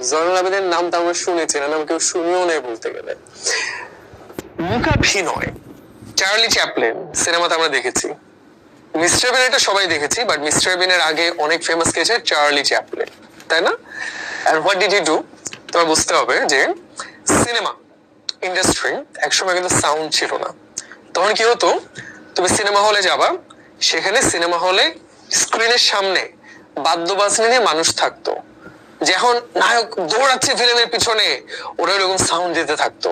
জয়নুল আবেদিনের নাম তো আমরা শুনেছি, না নাম কেউ শুনিও নেই বলতে গেলে। মূকাভিনয়, চার্লি চ্যাপলিন সিনেমাতে আমরা দেখেছি। মিস্টার বিন এটা সবাই দেখেছি, বাট মিস্টার বিনের আগে অনেক ফেমাস কে চার্লি চ্যাপলিন, তাই না? And what did he do? তোমার বুঝতে হবে যে সিনেমা ইন্ডাস্ট্রি একসময় কিন্তু সাউন্ড ছিল না। তখন কি হতো, তুমি সিনেমা হলে যাবা, সেখানে সিনেমা হলে স্ক্রিনের সামনে বাদ্যবাজনা নিয়ে মানুষ থাকতো, যখন নায়ক দৌড়াচ্ছে ফিল্মের পিছনে ওরা এরকম সাউন্ড দিতে থাকতো।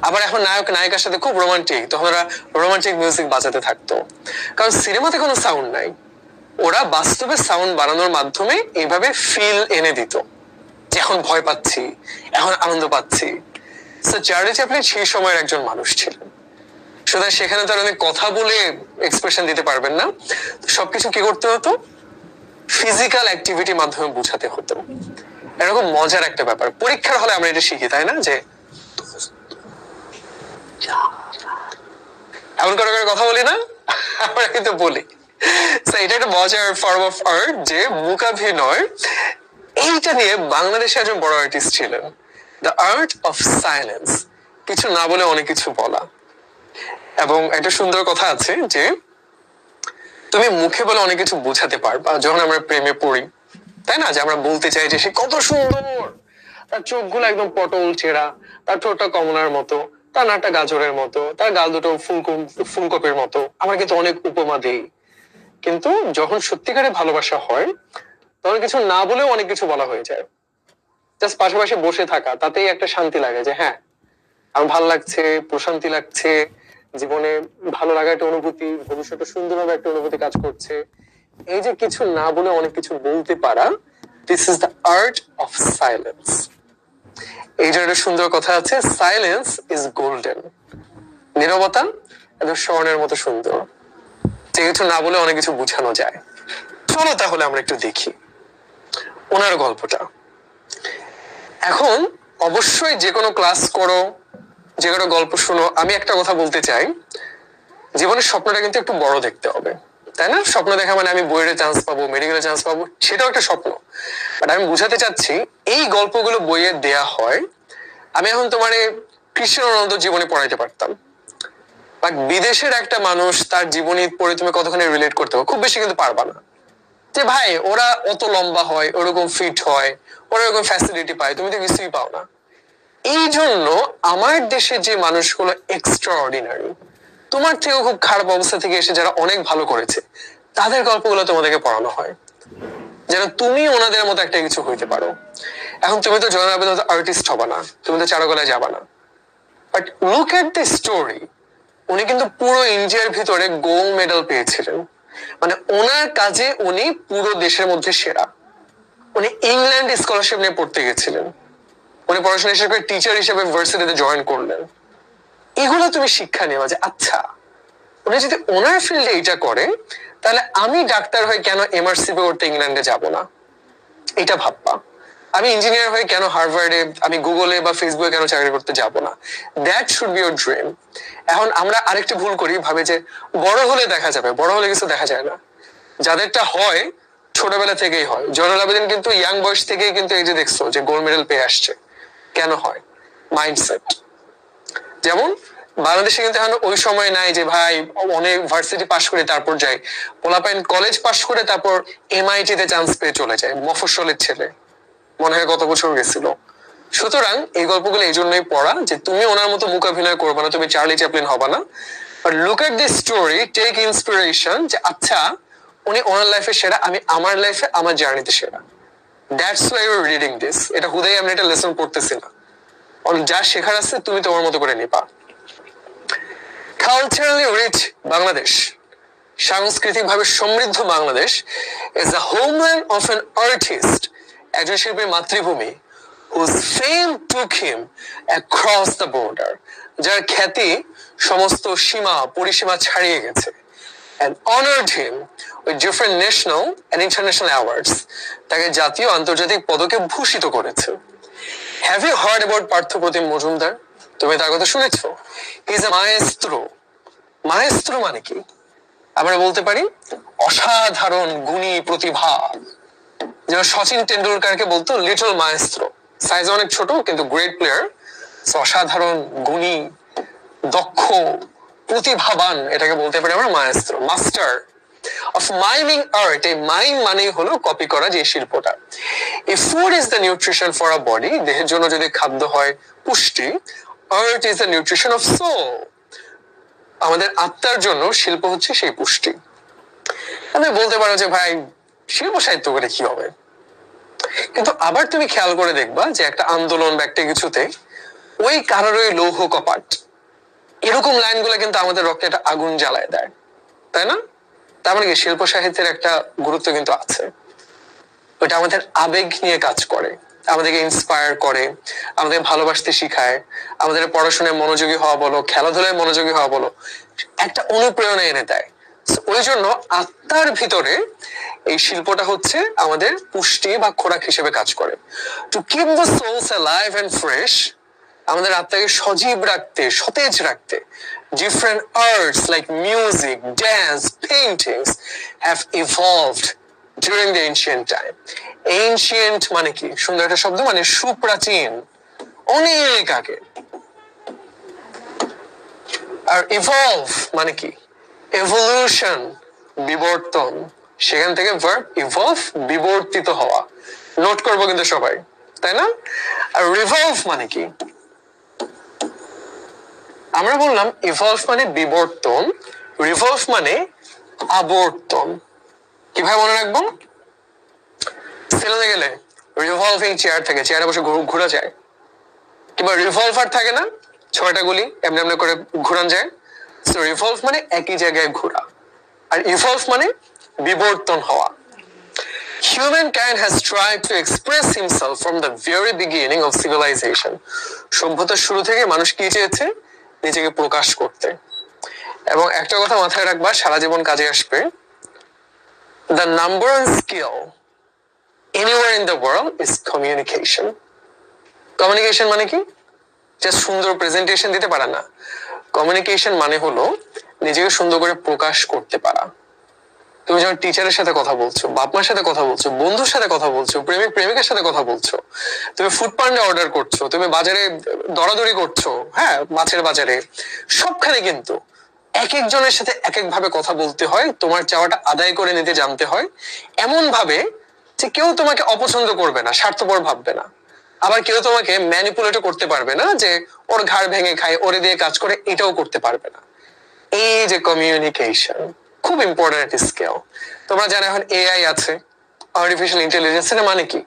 আবার এখন নায়ক নায়িকার সাথে খুব রোমান্টিক, তখন ওরা রোমান্টিক মিউজিক বাজাতে থাকতো, কারণ সিনেমাতে কোনো সাউন্ড নাই। ওরা বাস্তবে সাউন্ড বানানোর মাধ্যমে এইভাবে ফিল এনে দিত, যে এখন ভয় পাচ্ছি, এখন আনন্দ পাচ্ছি। সো চার্লি চ্যাপলিন সেই সময়ের একজন মানুষ ছিলেন। সুতরাং সেখানে তো অনেক কথা বলে এক্সপ্রেশন দিতে পারবেন না, সবকিছু কি করতে হতো, ফিজিক্যাল অ্যাক্টিভিটির মাধ্যমে বোঝাতে হতো। এরকম মজার একটা ব্যাপার, পরীক্ষার হলে আমরা এটা শিখি, তাই না? যে এমন করে কথা বলি না, আমরা কিন্তু বলি। এটা একটা মজার ফর্ম অফ আর্ট, যে মূকাভিনয়। এইটা নিয়ে বাংলাদেশে একজন বড় আর্টিস্ট ছিলেন, দ্য আর্ট অফ সাইলেন্স, কিছু না বলে অনেক কিছু বলা। এবং একটা সুন্দর কথা আছে যে তুমি মুখে বলে অনেক কিছু বোঝাতে পারবা। যখন আমরা প্রেমে পড়ি, তাই না, যে আমরা বলতে চাই যে সে কত সুন্দর, তার চোখগুলো একদম পটল চেরা, তার ঠোঁটটা কমলার মতো, তার নাকটা গাজরের মতো, তার গাল দুটো ফুলকপির মতো। আমরা কিন্তু অনেক উপমা দিই, কিন্তু যখন সত্যিকারে ভালোবাসা হয় তখন কিছু না বলেও অনেক কিছু বলা হয়ে যায়। জাস্ট পাশাপাশি বসে থাকা, তাতেই একটা শান্তি লাগে, যে হ্যাঁ আমার ভালো লাগছে, প্রশান্তি লাগছে, জীবনে ভালো লাগা একটা অনুভূতি, ভবিষ্যতে সুন্দরভাবে একটা অনুভূতি কাজ করছে। এই যে কিছু না বলে অনেক কিছু বলতে পারা, this is the art of silence. এই যে একটা সুন্দর কথা আছে, সাইলেন্স ইজ গোল্ডেন, নীরবতা একদম স্বর্ণের মতো সুন্দর, যে কিছু না বলে অনেক কিছু বোঝানো যায়। চলো তাহলে আমরা একটু দেখি ওনার গল্পটা। এখন অবশ্যই যে কোনো ক্লাস করো, যে কোনো গল্প শুনো, আমি একটা কথা বলতে চাই, জীবনের স্বপ্নটা কিন্তু একটু বড় দেখতে হবে, তাই না? স্বপ্ন দেখা মানে আমি বইয়ের চান্স পাবো, মেডিকেলে চান্স পাবো, সেটাও একটা স্বপ্ন। বাট আমি বুঝাতে চাচ্ছি, এই গল্পগুলো বইয়ে দেয়া হয়। আমি এখন তোমার কৃষ্ণ রোনালদোর জীবনে পড়াইতে পারতাম, বাট বিদেশের একটা মানুষ তার জীবনী পড়ে তুমি কতখানি রিলেট করতে পারো? খুব বেশি কিন্তু পারবা না। যে ভাই ওরা অত লম্বা হয়, ওরকম ফিট হয়, ওরা ওরকম ফ্যাসিলিটি পায়, তুমি তো কিছুই পাও না। এই জন্য আমার দেশে যে মানুষগুলো এক্সট্রা অর্ডিনারি, তোমার থেকেও খুব খারাপ অবস্থা থেকে এসে যারা অনেক ভালো করেছে, তাদের গল্পগুলো তোমাদেরকে পড়ানো হয়, যেন তুমি ওনাদের মতো একটা কিছু হইতে পারো। এখন তুমি তো জয়নুল আবেদিন আর্টিস্ট হবা না, তুমি তো চারুকলায় যাবা না, but look at the story. উনি কিন্তু পুরো ইন্ডিয়ার ভিতরে গোল্ড মেডেল পেয়েছিলেন, মানে ওনার কাজে উনি পুরো দেশের মধ্যে সেরা। উনি ইংল্যান্ড স্কলারশিপ নিয়ে পড়তে গেছিলেন, উনি পড়াশোনা শেষ করে টিচার হিসেবে ভার্সিটিতে জয়েন করলেন। এগুলো তুমি শিক্ষা নেওয়া, যে আচ্ছা উনি যদি ওনার ফিল্ডে এটা করে, তাহলে আমি ডাক্তার হয়ে কেন এমআরসিপি করতে ইংল্যান্ডে যাব না, এটা ভাববা। আমি ইঞ্জিনিয়ার হয়ে কেন হার্ভার্ডে, আমি গুগলে বা ফেসবুকে কেন চাকরি করতে যাব না? That should be your dream. এখন আমরা আরেকটা ভুল করি, ভাবে যে বড় হলে দেখা যাবে, বড় হলে কিছু দেখা যায় না। যাদেরটা হয় ছোটবেলা থেকেই হয়। জয়নুল আবেদিন কিন্তু ইয়াং বয়স থেকেই কিন্তু এই যে দেখছো যে গোল্ড মেডেল পেয়ে আসছে, কেন হয়? মাইন্ডসেট। যেমন বাংলাদেশে কিন্তু এখন ওই সময় নাই যে ভাই অনেক ভার্সিটি পাশ করে তারপর যাই, পোলাপাইন কলেজ পাশ করে তারপর এমআইটি তে চান্স পেয়ে চলে যায়, মফস্বলের ছেলে মনে হয় গত বছর গেছিল। সুতরাং এই গল্পগুলো এই জন্যই পড়া, যে তুমি ওনার মতো মূকাভিনয় করবে না, তুমি চার্লি চ্যাপলিন হবা না, but look at this story, take inspiration, যে আচ্ছা উনি ওনার লাইফে সেরা, আমি আমার লাইফে আমার জার্নিতে সেরা। That's why you are reading this. এটা হুদাই আমি একটা লেসন পড়তেছি না, যা শেখার আছে তুমি তোমার মতো করে নিবা। কালচারালি রিচ বাংলাদেশ, সাংস্কৃতিক ভাবে সমৃদ্ধ Bangladesh is the homeland of an artist, একজন শিল্পীর মাতৃভূমি, whose fame took him across the border, যার খ্যাতি সমস্ত সীমা পরিসীমা ছাড়িয়ে গেছে, and honored him with different national and international awards, তাকে জাতীয় আন্তর্জাতিক পদকে ভূষিত করেছে। Have you heard about Parthapratim Majumdar? তুমি তার কথা শুনেছো? He is a মায়েস্ত্রো। মায়েস্ত্রো মানে কি? আমরা বলতে পারি অসাধারণ গুণী প্রতিভা, যেমন সচিন টেন্ডুলকারকে বলতো লিটল মায়েস্ত্রো, সাইজ অনেক ছোট কিন্তু গ্রেট প্লেয়ার, অসাধারণ গুণী, দক্ষ, প্রতিভাবান, এটাকে বলতে পারি আমরা মায়েস্ত্রো, মাস্টার অফ মাইমিং আর্ট। এই মাইম মানে হলো কপি করা, যে শিল্পটা। if food is the nutrition for our body, দেহের জন্য যদি খাদ্য হয় পুষ্টি, art is the nutrition of soul, আমাদের আত্মার জন্য শিল্প হচ্ছে সেই পুষ্টি। তুমি বলতে পারো যে ভাই শিল্প সাহিত্য করে কি হবে, কিন্তু আবার তুমি খেয়াল করে দেখবা যে একটা আন্দোলন বা একটা কিছুতে ওই কারোর লৌহ কপাট, এরকম লাইনগুলো কিন্তু আমাদের রক্তে একটা আগুন জ্বালায় দেয়, তাই না? তার মানে কি শিল্প সাহিত্যের একটা গুরুত্ব কিন্তু আছে। ওটা আমাদের আবেগ নিয়ে কাজ করে, আমাদেরকে ইন্সপায়ার করে, আমাদের ভালোবাসতে শিখায়, আমাদের পড়াশোনায় মনোযোগী হওয়া বলো, খেলাধুলায় মনোযোগী হওয়া বলো, একটা অনুপ্রেরণা এনে দেয়। ওই জন্য আত্মার ভিতরে এই শিল্পটা হচ্ছে আমাদের পুষ্টি বা খোরাক হিসেবে কাজ করে। To keep the souls alive and fresh, আমাদের আত্মাকে সজীব রাখতে, সতেজ রাখতে, different arts like music, dance, paintings have evolved during the ancient time. Ancient মানে কি? সুন্দর একটা শব্দ, মানে সুপ্রাচীন, অনেক আগে। আর evolve মানে কি? evolution, বিবর্তন, সেখান থেকে verb evolve, বিবর্তিত হওয়া। নোট করবো কিন্তু সবাই, তাই না? আর revolve মানে কি? আমরা বললাম ইভলভ মানে বিবর্তন, রিভলভ মানে আবর্তন। কিভাবে মনে রাখবো? সেলুনে গেলে রিভলভিং চেয়ার থাকে, চেয়ারে বসে ঘোরা যায়, কিংবা রিভলভার থাকে না, 6টা গুলি এমনি এমনি করে ঘুরান যায়। সো রিভলভ মানে একই জায়গায় ঘোরা, আর ইভলভ মানে বিবর্তন হওয়া। Humankind has tried to express himself from the very beginning of civilization. সভ্যতার শুরু থেকে মানুষ কি চেয়েছে? নিজেকে প্রকাশ করতে। এবং একটা কথা মাথায় রাখবা, সারা জীবন কাজে আসবে, the number one skill anywhere in the world is communication. Communication মানে কি? জাস্ট সুন্দর প্রেজেন্টেশন দিতে পারা না। কমিউনিকেশন মানে হলো নিজেকে সুন্দর করে প্রকাশ করতে পারা। তুমি যখন টিচারের সাথে কথা বলছো, বাপ মার সাথে কথা বলছো, বন্ধুর সাথে কথা বলছো, প্রেমিক প্রেমিকার সাথে কথা বলছো, তুমি ফুড পান্ডা অর্ডার করছো, তুমি বাজারে দরাদরি করছো, হ্যাঁ মাছের বাজারে, সবখানে কিন্তু এক একজনের সাথে এক এক ভাবে কথা বলতে হয়, তোমার চাওয়াটা আদায় করে নিতে জানতে হয়, এমন ভাবে যে কেউ তোমাকে অপছন্দ করবে না, স্বার্থপর ভাববে না, আবার কেউ তোমাকে ম্যানিপুলেটও করতে পারবে না, যে ওর ঘাড় ভেঙে খায়, ওরে দিয়ে কাজ করে, এটাও করতে পারবে না। এই যে কমিউনিকেশন খুব ইম্পর্টেন্ট একটা স্কিল। তোমরা জানো এখন এআই আছে, আর্টিফিশিয়াল ইন্টেলিজেন্স, এর মানে কি?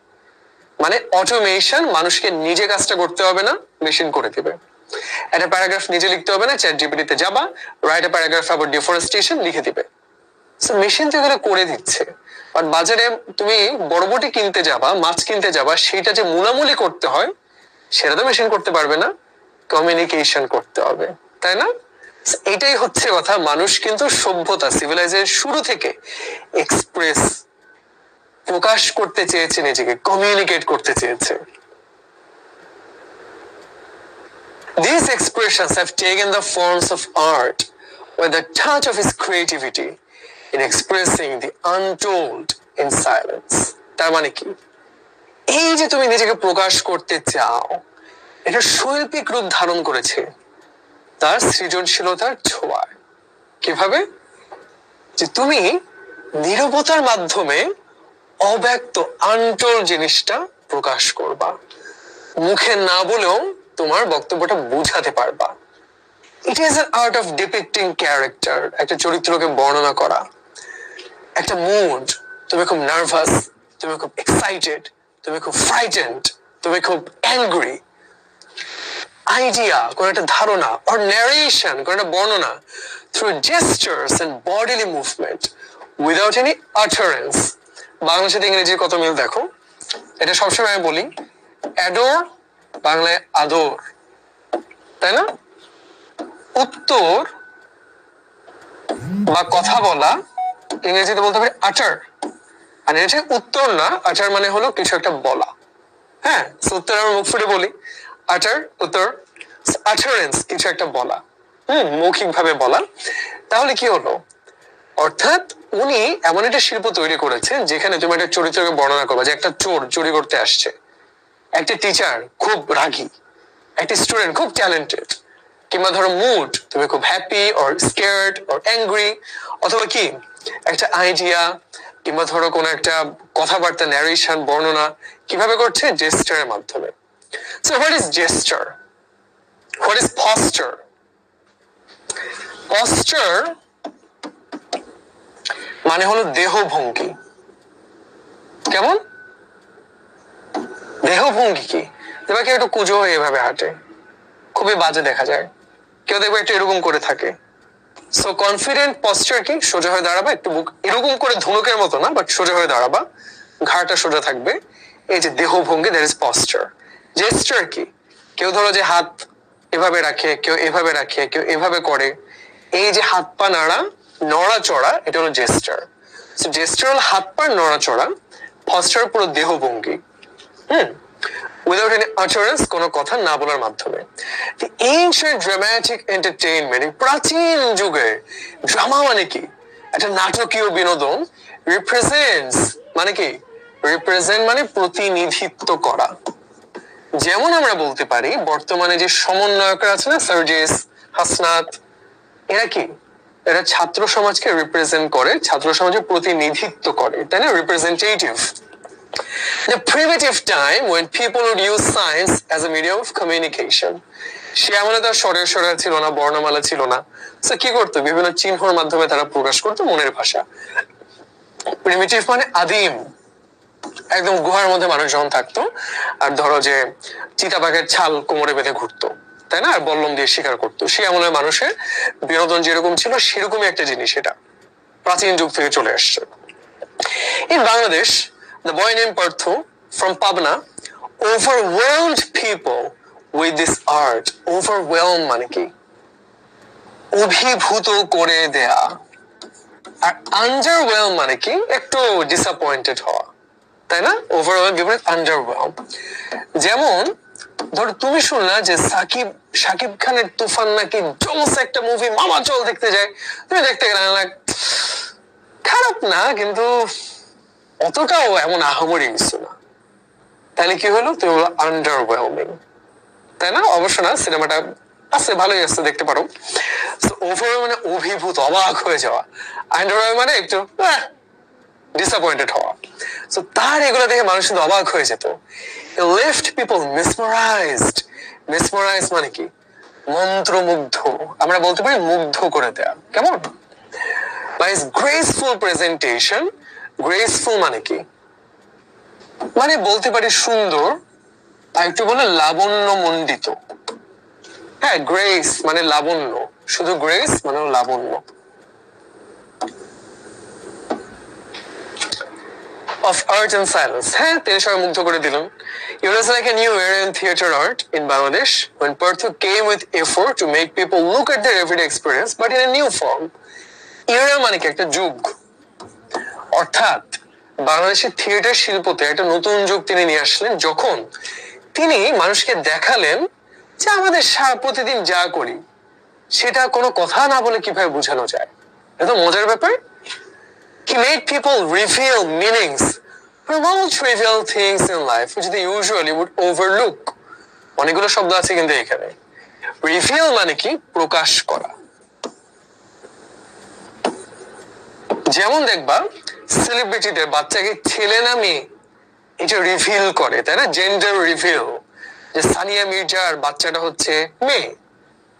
মানে অটোমেশন, মানুষকে নিজে কাজটা করতে হবে না, মেশিন করে দিবে। একটা প্যারাগ্রাফ নিজে লিখতে হবে না, চ্যাট জিপিটিতে যাবা, write a paragraph about deforestation, লিখে দিবে। সো মেশিন তো এগুলো করে দিচ্ছে। বাট বাজারে তুমি বড়বটি কিনতে যাবা, মাছ কিনতে যাবা, সেটা যে মুলামুলি করতে হয় সেটা তো মেশিন করতে পারবে না, কমিউনিকেশন করতে হবে, তাই না? এটাই হচ্ছে কথা, মানুষ কিন্তু সভ্যতা সিভিলাইজেশন শুরু থেকে এক্সপ্রেস, প্রকাশ করতে চেয়েছে, নিজেকে কমিউনিকেট করতে চেয়েছে। These expressions have taken the forms of art with the touch of his creativity in expressing the untold in silence. তার মানে কি? এই যে তুমি নিজেকে প্রকাশ করতে চাও, এটা শৈল্পিক রূপ ধারণ করেছে তার সৃজনশীলতার ছোঁয়ায়। কিভাবে? যে তুমি নীরবতার মাধ্যমে অব্যক্ত আনটোল্ড জিনিসটা প্রকাশ করবা, মুখে না বলেও তোমার বক্তব্যটা বুঝাতে পারবা। It is an art of depicting character, একটা চরিত্রকে বর্ণনা করা, একটা মুড, তুমি খুব নার্ভাস, তুমি খুব এক্সাইটেড, তুমি খুব ফ্রাইটেন্ড, তুমি খুব অ্যাংরি, আইডিয়া, কোন একটা ধারণা, or narration, কোন একটা বর্ণনা, through gestures and bodily movement without any utterance. বাংলার সাথে ইংরেজির কত মিল দেখো। এটা সবসময় আমি বলি, অ্যাডোর বাংলায় আদর, তাই না? উত্তর বা কথা বলা ইংরেজিতে বলতে পারি আটার, আর এটা উত্তর না, আটার মানে হলো কিছু একটা বলা। হ্যাঁ, উত্তর আমরা মুখ ফুটে বলি, আটার উত্তর, আটারেন্স কিছু একটা বলা, মৌখিক ভাবে বলা। তাহলে কি হলো? অর্থাৎ উনি এমন একটা শিল্প তৈরি করেছেন যেখানে তুমি একটা চরিত্রকে বর্ণনা করবে যে একটা চোর চুরি করতে আসছে, একটা টিচার খুব রাগী, একটা স্টুডেন্ট খুব ট্যালেন্টেড, কিংবা ধরো মুড তুমি খুব happy or scared or angry, অথবা কি একটা আইডিয়া কিংবা ধরো কোনো একটা কথাবার্তা ন্যারেশন বর্ণনা কিভাবে করছে জেস্টারের মাধ্যমে। So what is gesture, what is posture? Posture মানে হলো দেহভঙ্গি। কেমন দেহভঙ্গি? কি দেখবা কেউ একটু কুজো হয়ে এভাবে হাঁটে, খুবই বাজে দেখা যায়, কেউ দেখবে একটু এরকম করে থাকে। সো কনফিডেন্ট পশ্চার কি? সোজা হয়ে দাঁড়াবা, একটু বুক এরকম করে ধনুকের মতো না, বাট সোজা হয়ে দাঁড়াবা, ঘাড়টা সোজা থাকবে, এই যে দেহভঙ্গি, দ্যাট ইজ পশ্চার। জেস্টার কি? কেউ ধরো যে হাত এভাবে রাখে, কেউ এভাবে রাখে, কেউ এভাবে করে, এই যে হাত পা নাড়া নড়াচড়া, এটা হলো জেস্টার। সো জেস্টার হলো হাত পা নড়াচড়া, পশ্চার পুরো দেহভঙ্গি। উইদাউট এনি আচারেন্স, কোনো কথা না বলার মাধ্যমে। The ancient dramatic entertainment, প্রাচীন যুগে ড্রামা মানে কি? একটা নাটকীয় বিনোদন। রিপ্রেজেন্টস মানে কি? রিপ্রেজেন্ট মানে প্রতিনিধিত্ব করা। যেমন আমরা বলতে পারি বর্তমানে যে সমন্বয়করা আছে না, সার্জিস, হাসনাত, এরা কি? এরা ছাত্র সমাজকে রিপ্রেজেন্ট করে, ছাত্র সমাজের প্রতিনিধিত্ব করে, তাই না? Representative. The primitive time when people would use science as a medium of communication. সে আমলে তার স্বরের স্বরা ছিল না, বর্ণমালা ছিল না, তো কি করতো? বিভিন্ন চিহ্নের মাধ্যমে তারা প্রকাশ করতো মনের ভাষা। প্রিমিটিভ মানে আদিম, একদম গুহার মধ্যে মানুষ যখন থাকতো, আর ধরো যে চিতাবাঘের ছাল কোমরে বেঁধে ঘুরতো, তাই না, আর বল্লম দিয়ে শিকার করতো, সে আমলে মানুষের বিনোদন যেরকম ছিল সেরকমই একটা জিনিস, এটা প্রাচীন যুগ থেকে চলে আসছে। In Bangladesh, the boy named Parthu from Pabna overwhelmed people with this art. Overwhelm মানে কি? অভিভূত করে দেয়া। আর underwhelm মানে কি? একটু disappointed হওয়া, তাই না? ওভারওয়েল বিপরীত আন্ডারওয়েলম। যেমন ধরো তুমি শুনলা যে সাকিব খানের তুফান নাকি জোস একটা মুভি, মামা চল দেখতে যায়, তুমি দেখতে গেলে খারাপ না, কিন্তু অতটাও এমন আহামরি কিছু না, তাহলে কি হলো? তুমি হলো আন্ডারওয়েলমিং, তাই না? অবশ্য না, সিনেমাটা আছে, ভালোই আছে, দেখতে পারো। ওভারঅল মানে অভিভূত, অবাক হয়ে যাওয়া। আন্ডারওয়েল মানে একটু ডিসঅ্যাপয়েন্টেড হওয়া। সো তার এগুলো দেখে মানুষ কিন্তু অবাক হয়ে যেত। Left people মেসমারাইজড। মেসমারাইজ মানে কি? মন্ত্রমুগ্ধ, আমরা বলতে পারি মুগ্ধ করে দেয়া। কেমন? By his graceful presentation. Graceful মানে কি? মানে বলতে পারি সুন্দর, আর একটু বলে লাবণ্য মণ্ডিত। হ্যাঁ, গ্রেস মানে লাবণ্য, শুধু গ্রেস মানে লাবণ্য। Of art and silence. হ্যাঁ, তিনি সবাই মুগ্ধ করে দিলেন। It was like a new era in theater art in Bangladesh when Parthu came with effort to make people look at their everyday experience but in a new form. Era মানে কি? একটা যুগ। অর্থাৎ বাংলাদেশের থিয়েটার শিল্পতে একটা নতুন যুগ তিনি নিয়ে আসলেন, যখন তিনি মানুষকে দেখালেন যে আমাদের প্রতিদিন যা করি সেটা কোনো কথা না বলে কিভাবে বোঝানো যায়। এত মজার ব্যাপার। He made people reveal meanings from all trivial things in life which they usually would overlook. অনেকগুলো শব্দ আছে কিন্তু এখানে। Reveal মানে কি? প্রকাশ করা। যেমন দেখবা সেলিব্রিটিদের বাচ্চাকে ছেলে না মেয়ে এটা রিভিল করে, তাই না? জেন্ডার রিভিল, যে সানিয়া মির্জার বাচ্চাটা হচ্ছে মেয়ে,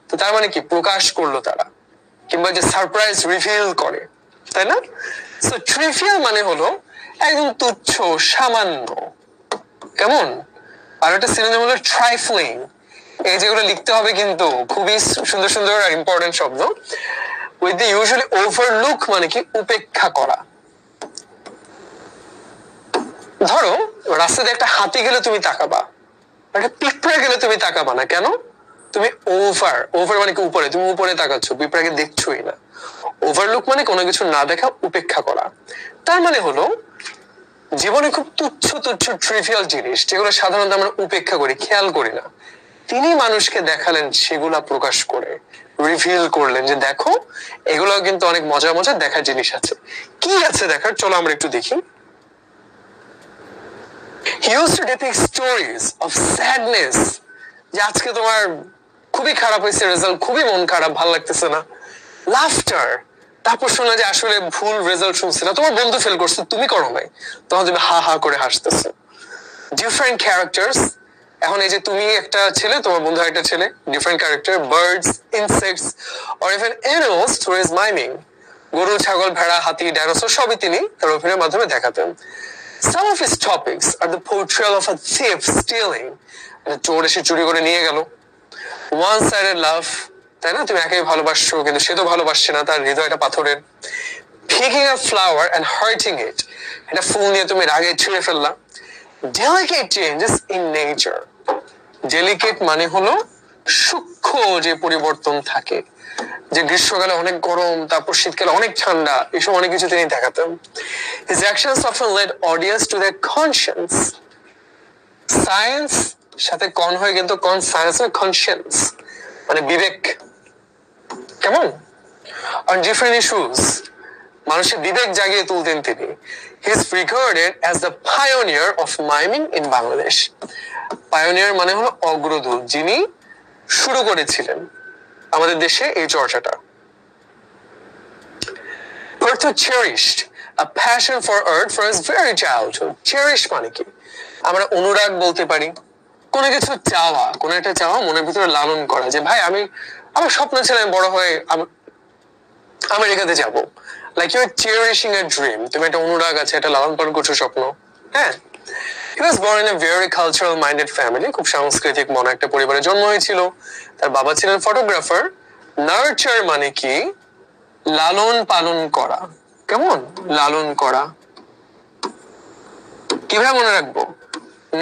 তো তার মানে কি? প্রকাশ করলো তারা। কিংবা যে সারপ্রাইজ রিভিল করে, তাই না? সো ট্রিভিয়াল মানে হলো একদম তুচ্ছ, সামান্য। কেমন? আর একটা সিনোনিম হলো ট্রাইফলিং। এই যেগুলো লিখতে হবে কিন্তু খুবই সুন্দর সুন্দর আর ইম্পর্টেন্ট শব্দ। উইথ দি ইউজুয়ালি ওভারলুক মানে কি? উপেক্ষা করা। ধরো রাস্তাতে একটা হাতি গেলে তুমি তাকাবা, একটা পিঁপড়া গেলে তুমি তাকাবা না, কেন? তুমি ওভার মানে কি? উপরে, তুমি উপরে তাকাচ্ছ, পিঁপড়াকে দেখছোই না। ওভারলুক মানে কোনো কিছু না দেখা, উপেক্ষা করা। তার মানে হলো জীবনে খুব তুচ্ছ তুচ্ছ ট্রিভিয়াল জিনিস যেগুলো সাধারণত আমরা উপেক্ষা করি, খেয়াল করি না, তিনি মানুষকে দেখালেন সেগুলা প্রকাশ করে, রিভিল করলেন যে দেখো এগুলো কিন্তু অনেক মজার মজার দেখার জিনিস আছে। কি আছে দেখার, চলো আমরা একটু দেখি। He used to depict stories of sadness, যে আজকে তোমার খুবই খারাপ হয়েছে রেজাল্ট, খুবই মন খারাপ, ভালো লাগতেছে না। লাফটার, তারপর শোনা যে আসলে ভুল রেজাল্ট শুনছে না, তোমার বন্ধু ফেল করছে তুমি করো নাই, তখন তুমি হা হা করে হাসতেছো। ডিফারেন্ট ক্যারেক্টার্স, এখন এই যে তুমি একটা ছেলে, তোমার বন্ধু একটা ছেলে, different character, birds, insects or even animals through his মাইমিং। গরু, ছাগল, ভেড়া, হাতি, ডাইনোসর সবই তিনি তার অভিনয়ের মাধ্যমে দেখাতেন। Some of his topics are the portrayal of a thief stealing, চোর এসে চুরি করে নিয়ে গেল। One-sided love, তাই না, তুমি একাই ভালোবাসছো কিন্তু সে তো ভালোবাসছে না, তার হৃদয়টা পাথরের। Picking a flower and hurting it, একটা ফুল নিয়ে তুমি রাগে ছিঁড়ে ফেললা। Delicate changes in nature, delicate মানে হলো সূক্ষ্ম যে পরিবর্তন থাকে, যে গ্রীষ্মকালে অনেক গরম, তারপর শীতকালে অনেক ঠান্ডা, এসব অনেক কিছু তিনি দেখাতেন। His actions often led audience to their conscience. Science সাথে কন হয়ে কিন্তু সায়েন্স না কনসিয়েন্স, মানে বিবেক। কেমন? On different issues, মানুষের বিবেক জাগিয়ে তুলতেন তিনি। He is regarded as the pioneer of miming in Bangladesh. Pioneer মানে হলো অগ্রদূত, যিনি শুরু করেছিলেন আমাদের দেশে এই চর্চাটা। Pertho cherished a passion for art from his very childhood. Cherish মানে কি? আমরা অনুরাগ বলতে পারি, কোনো কিছু চাওয়া, কোনো একটা চাওয়া মনের ভিতরে লালন করা, যে ভাই আমার স্বপ্ন ছিল আমি বড় হয়ে আমেরিকাতে যাব। Like you are cherishing a dream, তুমি একটা অনুরাগ আছে, একটা লালন পালন করছো স্বপ্ন। হ্যাঁ, He was born in a very cultural minded family, খুব সাংস্কৃতিক মনে একটা পরিবারে জন্ম হয়েছিল। তার বাবা ছিলেন ফটোগ্রাফার। নার্চার মানে কি? লালন পালন করা। কেমন? লালন করা। কিভাবে মনে রাখবো?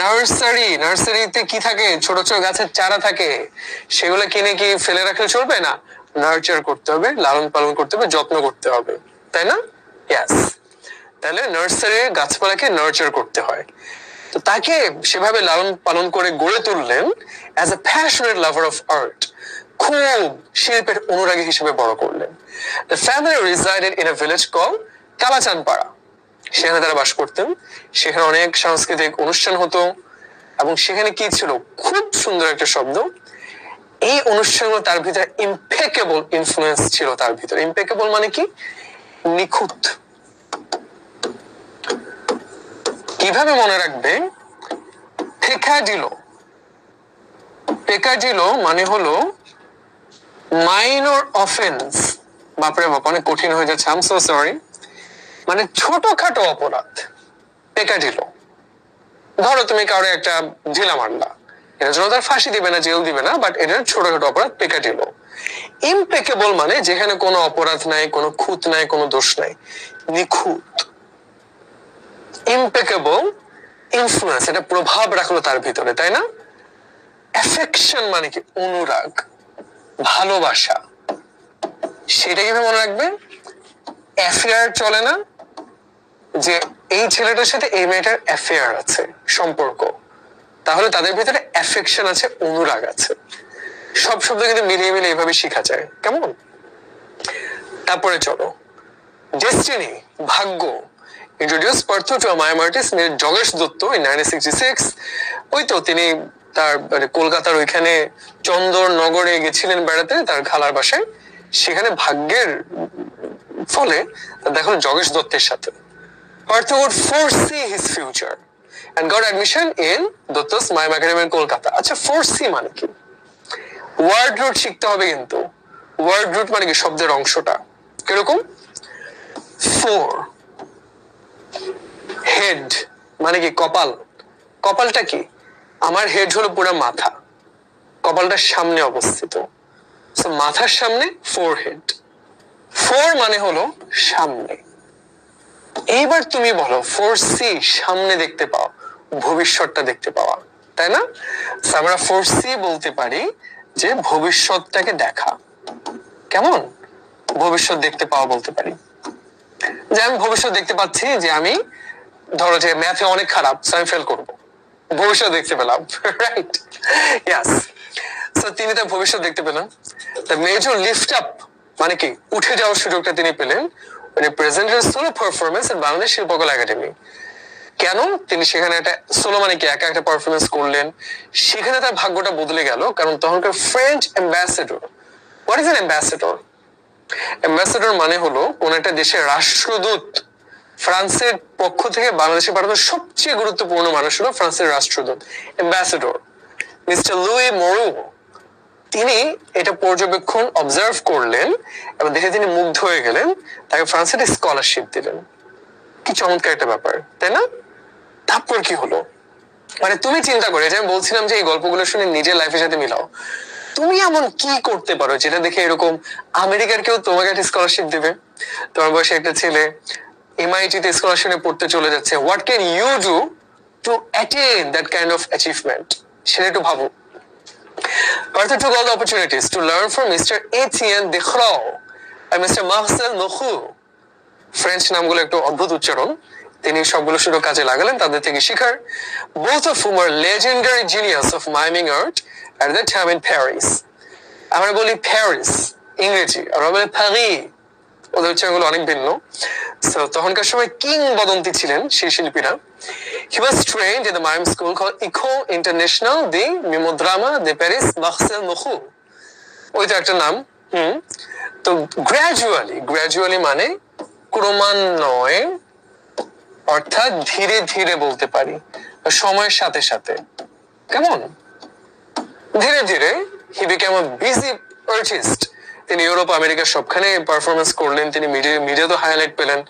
নার্সারিতে কি থাকে? ছোট ছোট গাছের চারা থাকে, সেগুলো কিনে কি ফেলে রাখলে চলবে না, নার্চার করতে হবে, লালন পালন করতে হবে, যত্ন করতে হবে, তাই না? ইয়াস, তাহলে নার্সারির গাছপালাকে নার্চার করতে হয়। তো তাকে সেভাবে লালন পালন করে গড়ে তুললেন as a passionate lover of art, খুব শিল্পের অনুরাগী হিসেবে বড় করলেন। The family resided in a village call Kalachanpara, সেখানে তারা বাস করতেন। সেখানে অনেক সাংস্কৃতিক অনুষ্ঠান হতো এবং সেখানে কি ছিল, খুব সুন্দর একটা শব্দ, এই অনুষ্ঠানগুলো তার ভিতরে ইম্পেকেবল ইনফ্লুয়েন্স ছিল তার ভিতরে। ইম্পেকেবল মানে কি? নিখুঁত। কিভাবে মনে রাখবে? পেকাডিলো মানে হলো মাইনর অফেন্স। বাপরে বাপ, অনেক কঠিন হয়ে যাচ্ছে, আই এম সো সরি। মানে ছোটখাটো অপরাধ, পেকাডিলো। ধরো তুমি কারো একটা ঢিলা মারলা, এটার জন্য তার ফাঁসি দিবে না, জেল দিবে না, বাট এটা ছোটখাটো অপরাধ, পেকাডিলো। ইম্পেকেবল মানে যেখানে কোনো অপরাধ নাই, কোনো খুঁত নাই, কোনো দোষ নাই, নিখুঁত। ইম্পেকেবল ইনফ্লুয়েন্স, এটা প্রভাব রাখলো তার ভিতরে, তাই না? অ্যাফেকশন মানে কি? অনুরাগ, ভালোবাসা। সেটা কিভাবে মনে রাখবে? অ্যাফেয়ার চলে না, যে এই ছেলেটার সাথে এই মেয়েটার অ্যাফেয়ার আছে, সম্পর্ক, তাহলে তাদের ভিতরে অ্যাফেকশন আছে, অনুরাগ আছে। সব শব্দ কিন্তু মিলিয়ে মিলিয়ে এইভাবে শেখা যায়। কেমন? তারপরে চলো, ডেস্টিনি, ভাগ্য। Introduced Pertho to a mime artist named Jogesh Dutto in 1966. ওই তো তিনি তার কলকাতার ওইখানে চন্দননগরে গেছিলেন বেড়াতে তার খালার বাসায়, সেখানে ভাগ্যের ফলে দেখো জগেশ দত্তের সাথে। Pertho would foresee his future and got admission in Dutto's Mime Academy in Kolkata. আচ্ছা, foresee মানে কি? ওয়ার্ড রুট শিখতে হবে কিন্তু। ওয়ার্ড রুট মানে কি? শব্দের অংশটা কিরকম? ফোর। হেড মানে কি? কপাল। কপালটা কি? আমার হেড হলো পুরো মাথা, কপালটার সামনে অবস্থিত, মাথার সামনে ফোর হেড। ফোর মানে হলো সামনে। এইবার তুমি বলো, ফোর সি সামনে দেখতে পাও, ভবিষ্যৎটা দেখতে পাওয়া, তাই না? আমরা ফোর সি বলতে পারি যে ভবিষ্যৎটাকে দেখা। কেমন? ভবিষ্যৎ দেখতে পাওয়া বলতে পারি যে আমি ভবিষ্যৎ দেখতে পাচ্ছি যে আমি ধরো যে ম্যাথে অনেক খারাপ, আমি ফেল করবো, ভবিষ্যৎ দেখতে পেলাম, রাইট? ইয়াস। তিনি তার ভবিষ্যৎ দেখতে পেলেন। দ্য মেজর লিফট আপ মানে কি উঠে যাওয়ার সুযোগটা তিনি পেলেন মানে প্রেজেন্টের সোলো পারফরমেন্স এর বাংলাদেশ শিল্পকলা একাডেমি। কেন তিনি সেখানে একটা সোলো মানে কি একা একটা পারফরমেন্স করলেন, সেখানে তার ভাগ্যটা বদলে গেল। কারণ তখনকার French ambassador, what is an ambassador? Ambassador মানে হলো কোন একটা দেশের রাষ্ট্রদূত। ফ্রান্সের পক্ষ থেকে বাংলাদেশে পাঠানো সবচেয়ে গুরুত্বপূর্ণ মানুষ হলো ফ্রান্সের রাষ্ট্রদূত, অ্যাম্বাসেডর মিস্টার লুই মোরু। তিনি এটা পর্যবেক্ষণ অবজার্ভ করলেন এবং দেখে তিনি মুগ্ধ হয়ে গেলেন, তাকে ফ্রান্সের স্কলারশিপ দিলেন। কি চমৎকার একটা ব্যাপার, তাই না? তারপর কি হলো, মানে তুমি চিন্তা করে, যে আমি বলছিলাম যে এই গল্পগুলো শুনে নিজের লাইফের সাথে মিলাও। তুমি এমন কি করতে পারো যেটা দেখে এরকম আমেরিকার কেউ তোমাকে একটা স্কলারশিপ দেবে? তোমার বয়সে একটা ছেলে এমআইটি তে স্কলারশিপে পড়তে চলে যাচ্ছে। What can you do to attain that kind of achievement? সেটা একটু ভাবো। Arthur took all the opportunities to learn from Mr. Etienne Decroix and Mr. Marcel Nocou. French নামগুলো একটু অদ্ভুত উচ্চারণ, তিনি সবগুলো সুযোগ কাজে লাগালেন তাদের থেকে শিখার। Both of whom are legendary genius of miming art at that time in Paris. আমরা বলি প্যারিস ইংরেজি, আমরা বলি প্যারি, ওদের উচ্চারণগুলো অনেক ভিন্ন। সো তখনকার সময় কিংবদন্তি ছিলেন সেই শিল্পীরা। He was trained in the mime school called École Internationale de Mimodrama de Paris, Marcel Nocou. ওই তো একটা নাম। তো গ্র্যাজুয়ালি মানে ক্রমান্বয়ে, অর্থাৎ ধীরে ধীরে বলতে পারি, সময়ের সাথে সাথে। কেমন ধীরে ধীরে he became a busy artist. তিনি ইউরোপ আমেরিকা সবখানে পারফরমেন্স করলেন, তিনি মিডিয়াতে হাইলাইট পেলেন,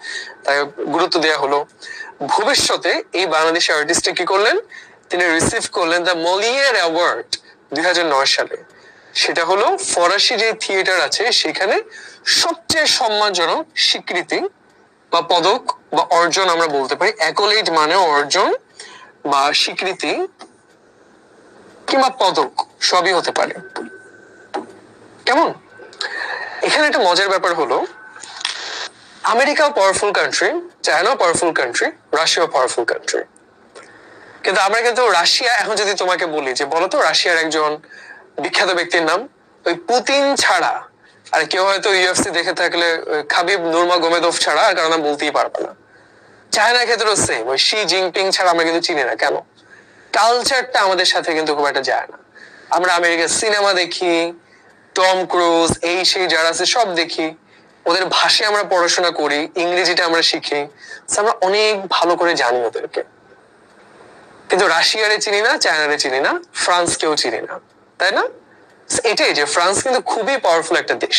তাই গুরুত্ব দেওয়া হলো। ভবিষ্যতে এই বাংলাদেশি আর্টিস্টে কি করলেন, তিনি রিসিভ করলেন দ্য মলিয়ার অ্যাওয়ার্ড 2009 সালে। সেটা হলো ফরাসি যে থিয়েটার আছে সেখানে সবচেয়ে সম্মানজনক স্বীকৃতি বা পদক বা অর্জন আমরা বলতে পারি। অ্যাকোলেড মানে অর্জন বা স্বীকৃতি কিংবা পদক, সবই হতে পারে। কেমন? এখানে একটা মজার ব্যাপার হলো, আমেরিকাও পাওয়ারফুল কান্ট্রি, চায়নাও পাওয়ারফুল কান্ট্রি, রাশিয়াও পাওয়ারফুল কান্ট্রি। কিন্তু আমরা কিন্তু রাশিয়া, এখন যদি তোমাকে বলি যে বলো তো রাশিয়ার একজন বিখ্যাত ব্যক্তির নাম, ওই পুতিন ছাড়া আর কেউ হয়তো ইউএফসি দেখে থাকলে খাবিব নুরমাগোমেদভ ছাড়া আর কারণ বলতেই পারবে না। চায়নার ক্ষেত্রেও সেম, ওই শি জিনপিং ছাড়া আমরা কিন্তু চিনি না। কেন? কালচারটা আমাদের সাথে কিন্তু খুব একটা যায় না। আমরা আমেরিকার সিনেমা দেখি, টম ক্রুজ এই সেই যারা আছে সব দেখি, ওদের ভাষায় আমরা পড়াশোনা করি, ইংরেজিটা আমরা শিখি, আমরা অনেক ভালো করে জানি ওদেরকে। কিন্তু রাশিয়ারে চিনি না, চায়নারে চিনি না, ফ্রান্সকেও চিনি না, তাই না? এটাই যে ফ্রান্স কিন্তু খুবই পাওয়ারফুল একটা দেশ।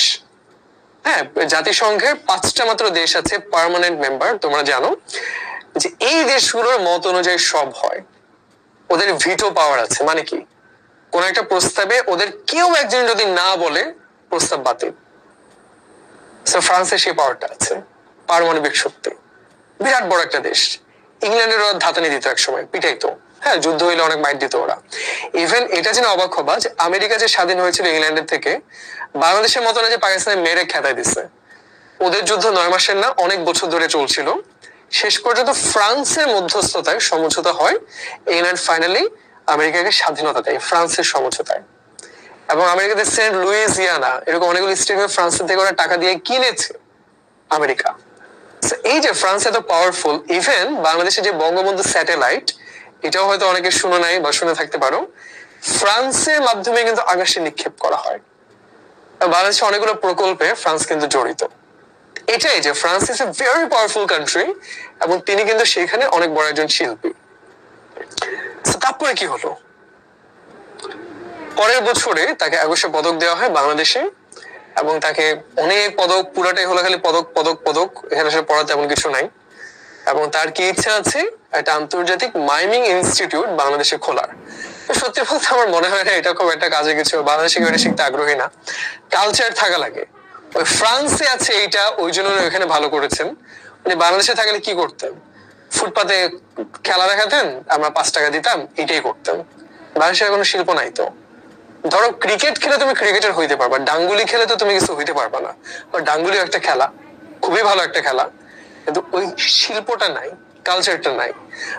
হ্যাঁ, জাতিসংঘের 5টা মাত্র দেশ আছে পার্মানেন্ট মেম্বার। তোমরা জানো যে এই দেশগুলোর মত অনুযায়ী সব হয়, ওদের ভিটো পাওয়ার আছে। মানে কি, কোন একটা প্রস্তাবে ওদের কেউ একজন যদি না বলে, প্রস্তাব বাতিল। ফ্রান্সের সেই পাওয়ারটা আছে, পারমাণবিক শক্তি, বিরাট বড় একটা দেশ। ইংল্যান্ডের ওরা ধাতানি দিত এক সময়, পিটাইতো। হ্যাঁ, যুদ্ধ হইলে অনেক মাইট দিত ওরা। ইভেন এটা যেন অবাক হবা যে আমেরিকা যে স্বাধীন হয়েছিল ইংল্যান্ডের থেকে, বাংলাদেশের মতো না যে পাকিস্তানের মেরে খেদাই দিচ্ছে। ওদের যুদ্ধ 9 মাসের না, অনেক বছর ধরে চলছিল। শেষ পর্যন্ত ফ্রান্সের মধ্যস্থতায় সমঝোতা হয়, ইংল্যান্ড ফাইনালি আমেরিকাকে স্বাধীনতা দেয় ফ্রান্সের সমঝোতায়। এবং আমেরিকাতে সেন্ট লুইজিয়ানা এরকম অনেকগুলো স্টেট ফ্রান্সের থেকে ওরা টাকা দিয়ে কিনেছে আমেরিকা। এই যে ফ্রান্স এত পাওয়ারফুল, ইভেন বাংলাদেশে যে বঙ্গবন্ধু স্যাটেলাইট, এটাও হয়তো অনেকে শুনে নাই বা শুনে থাকতে পারো, ফ্রান্সের মাধ্যমে কিন্তু আকাশে নিক্ষেপ করা হয়। বাংলাদেশে অনেকগুলো প্রকল্পে ফ্রান্স কিন্তু জড়িত। এটাই যে France is a very powerful country, এবং তিনি কিন্তু সেখানে অনেক বড় একজন শিল্পী। তারপরে কি হলো, পরের বছরে তাকে 21শে পদক দেওয়া হয় বাংলাদেশে, এবং তাকে অনেক পদক, পুরাটাই হলো খালি পদক পদক পদক, এখানে আসলে পড়া তেমন কিছু নাই। এবং তার কি ইচ্ছা আছে, একটা আন্তর্জাতিক মাইমিং ইনস্টিটিউট বাংলাদেশে খোলার। সত্যি বলতে আমার মনে হয় না এটা খুব একটা কাজে কিছু, বাংলাদেশে কেউ এটা শিখতে আগ্রহী না। কালচার থাকা লাগে। ওই ফ্রান্সে আছে এইটা, ওই জন্য ওখানে ভালো করেছেন। মানে বাংলাদেশে থাকলে কি করতেন, ফুটপাতে খেলা দেখাতেন, আমরা 5 টাকা দিতাম, এটাই করতেন। বাংলাদেশের কোনো শিল্প নাই তো। ধরো ক্রিকেট খেলে তুমি ক্রিকেটার হইতে পারবা, ডাঙ্গুলি খেলে তো তুমি কিছু হইতে পারবা না। ডাঙ্গুলি একটা খেলা, খুবই ভালো একটা খেলা, কিন্তু ওই শিল্পটা নাই, কালচারটা নাই।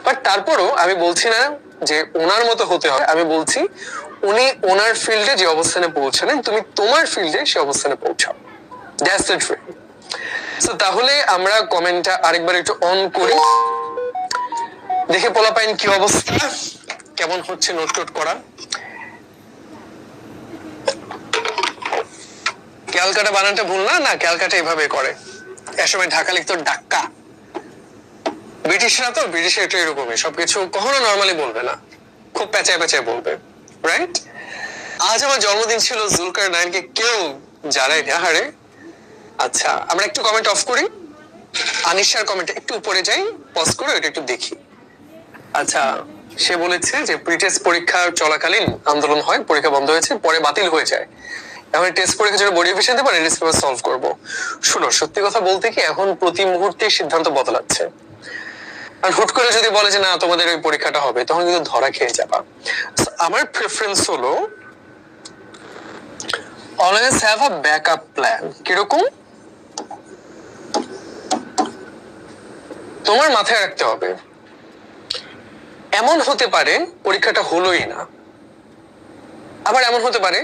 বাট তারপরও আমি বলছি না যে ওনার মতো হতে হবে, আমি বলছি উনি ওনার ফিল্ডে যে অবস্থানে পৌঁছালেন তুমি তোমার ফিল্ডে সে অবস্থানে পৌঁছাও। That's the trade. সো তাহলে আমরা কমেন্টটা আরেকবার একটু অন করি, দেখে পোলাপাইন কি অবস্থা, কেমন হচ্ছে নোট টোট করা। ক্যালকাটা বানানটা ভুল না, না ক্যালকাটা এভাবে করে, এর সময় ঢাকা লিখতো ডাক্কা। ব্রিটিশরা তো, ব্রিটিশে একটু এরকমই, সবকিছু কখনো নর্মালি বলবে না, খুব পেঁচায় পেঁচায় বলবে, রাইট? আজ আমার জন্মদিন ছিল, জুলকার নাইনকে কেউ জানাই না, হারে। আচ্ছা আমরা একটু কমেন্ট অফ করি, আনিশার কমেন্ট একটু উপরে যাই, পজ করে ওটা একটু দেখি। আচ্ছা সে বলেছে যে প্রি-টেস্ট পরীক্ষা চলাকালীন আন্দোলন হয়, পরীক্ষা বন্ধ হয়েছে, পরে বাতিল হয়ে যায়, এখন টেস্ট পরীক্ষার জন্য বোর্ড এফিসিয়েন্ট দেবো, রিলিজ পেপার সলভ করবো। শুনো সত্যি কথা বলতে কি এখন প্রতি মুহূর্তে সিদ্ধান্ত বদলাচ্ছে, আর হুট করে যদি বলে যে না তোমাদের ওই পরীক্ষাটা হবে, তখন কিন্তু ধরা খেয়ে যাবা। আমার প্রেফারেন্স হলো always have a backup plan. কিরকম? তোমার মাথায় রাখতে হবে এমন হতে পারে পরীক্ষাটা হলোই না, আবার এমন হতে পারে